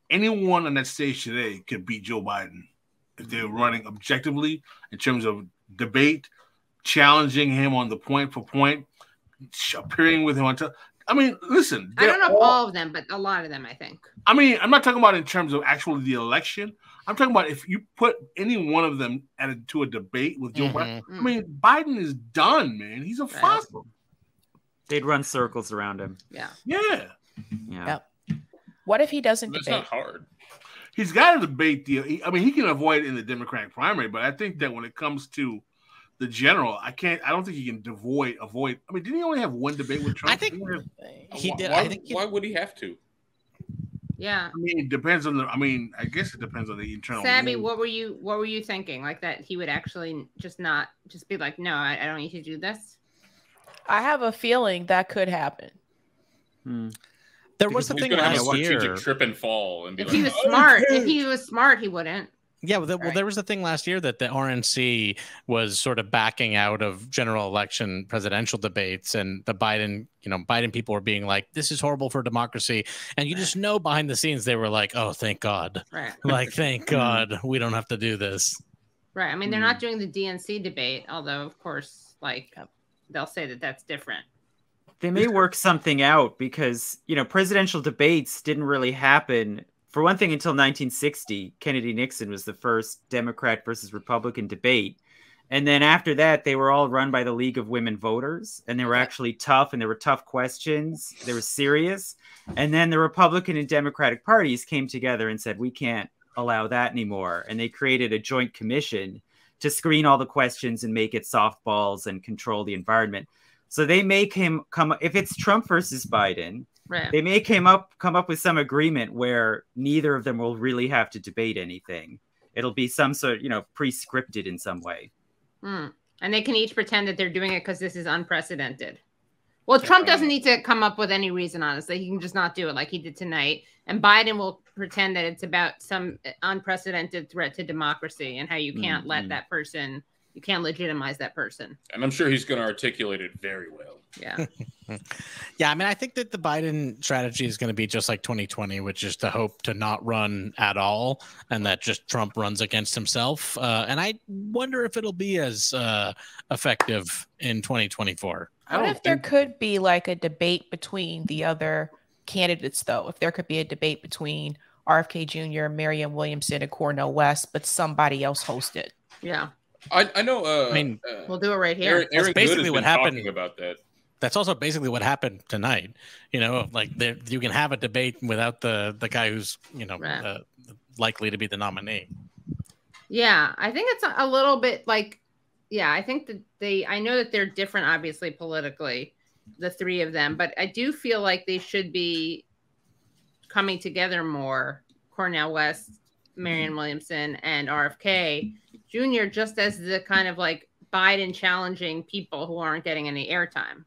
Anyone on that stage today could beat Joe Biden if they're running objectively in terms of debate, challenging him on the point for point, appearing with him on top. I mean, listen. I don't know if all of them, but a lot of them, I think. I mean, I'm not talking about in terms of actually the election. I'm talking about if you put any one of them to a debate with Joe Biden. I mean, Biden is done, man. He's a fossil. They'd run circles around him. Yeah. Yep. What if he doesn't debate? That's not hard. He's got a debate deal. I mean, he can avoid it in the Democratic primary, but I think that when it comes to the general, I don't think he can avoid. I mean, didn't he only have one debate with Trump? I think he did. Why would he have to? Yeah. I mean, it depends on I guess it depends on the internal. Sabby, what were you thinking? Like that he would actually just be like, no, I don't need to do this? I have a feeling that could happen. There was the thing last year. Trip and fall, and if he was smart, he wouldn't. Yeah, well, there was the thing last year that the RNC was sort of backing out of general election presidential debates, and the Biden people were being like, "This is horrible for democracy," and you just know behind the scenes they were like, "Oh, thank God!" Right. Like, thank God we don't have to do this. Right. I mean, they're not doing the DNC debate, although, of course, they'll say that that's different. They may work something out because, presidential debates didn't really happen. For one thing, until 1960, Kennedy-Nixon was the first Democrat versus Republican debate. And then after that, they were all run by the League of Women Voters. And they were actually tough, and there were tough questions. They were serious. And then the Republican and Democratic parties came together and said, we can't allow that anymore. And they created a joint commission to screen all the questions and make it softballs and control the environment. So they make him if it's Trump versus Biden, right, they may come up with some agreement where neither of them will really have to debate anything. It'll be some sort, pre-scripted in some way. And they can each pretend that they're doing it because this is unprecedented. Well, Trump doesn't need to come up with any reason, honestly. He can just not do it like he did tonight. And Biden will pretend that it's about some unprecedented threat to democracy and how you can't let that person, you can't legitimize that person. And I'm sure he's going to articulate it very well. Yeah. Yeah, I mean, I think that the Biden strategy is going to be just like 2020, which is to hope to not run at all and that just Trump runs against himself. And I wonder if it'll be as effective in 2024. What if there could be like a debate between the other candidates, though? If there could be a debate between RFK Jr., Marianne Williamson, and Cornel West, but somebody else host it? Yeah. I know. I mean, we'll do it right here. Aaron basically what happened about that. That's also basically what happened tonight. Like you can have a debate without the guy who's likely to be the nominee. Yeah, I think it's a little bit like, I think that I know that they're different, obviously politically, the three of them, but I do feel like they should be coming together more. Cornel West, Marianne Williamson, and RFK Jr. just as the kind of like Biden challenging people who aren't getting any airtime.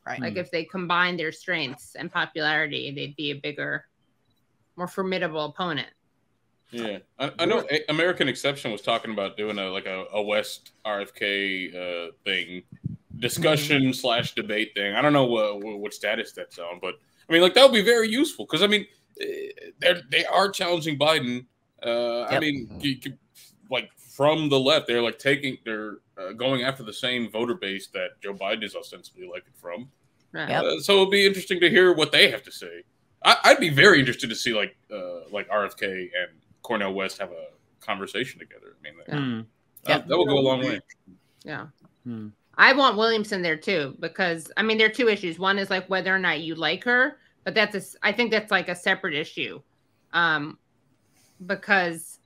Right. Like if they combine their strengths and popularity, they'd be a bigger, more formidable opponent. Yeah, I know American Exception was talking about doing a West RFK thing, discussion / debate thing. I don't know what status that's on, but I mean, like that would be very useful because I mean, they are challenging Biden. I mean, like from the left, they're going after the same voter base that Joe Biden is ostensibly elected from. Right. So it'll be interesting to hear what they have to say. I'd be very interested to see like RFK and Cornel West have a conversation together. I mean, that will go a long way. Yeah. I want Williamson there too, because I mean, there are two issues. One is like whether or not you like her, but I think that's like a separate issue. Because,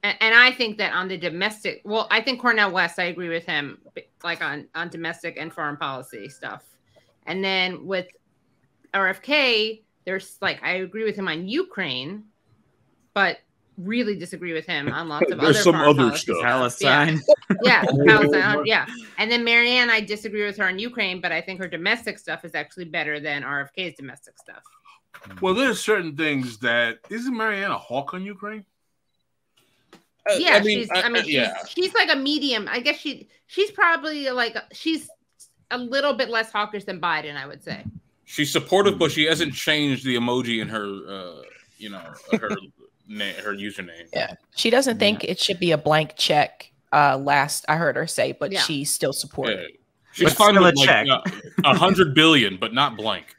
and I think that on the domestic, I think Cornel West, I agree with him, like on domestic and foreign policy stuff. And then with RFK, there's like, I agree with him on Ukraine, but really disagree with him on lots of There's other some other policy stuff. Palestine. Yeah, Palestine. Yeah. And then Marianne, I disagree with her on Ukraine, but I think her domestic stuff is actually better than RFK's domestic stuff. Well, there's certain things that isn't Marianne a hawk on Ukraine? Yeah, she's like a medium. I guess she's probably like she's a little bit less hawkish than Biden, I would say. She's supportive, but she hasn't changed the emoji in her, her username. Yeah, she doesn't think it should be a blank check. Last I heard her say, but she's still supportive. Yeah. She's fine with like 100 billion, but not blank.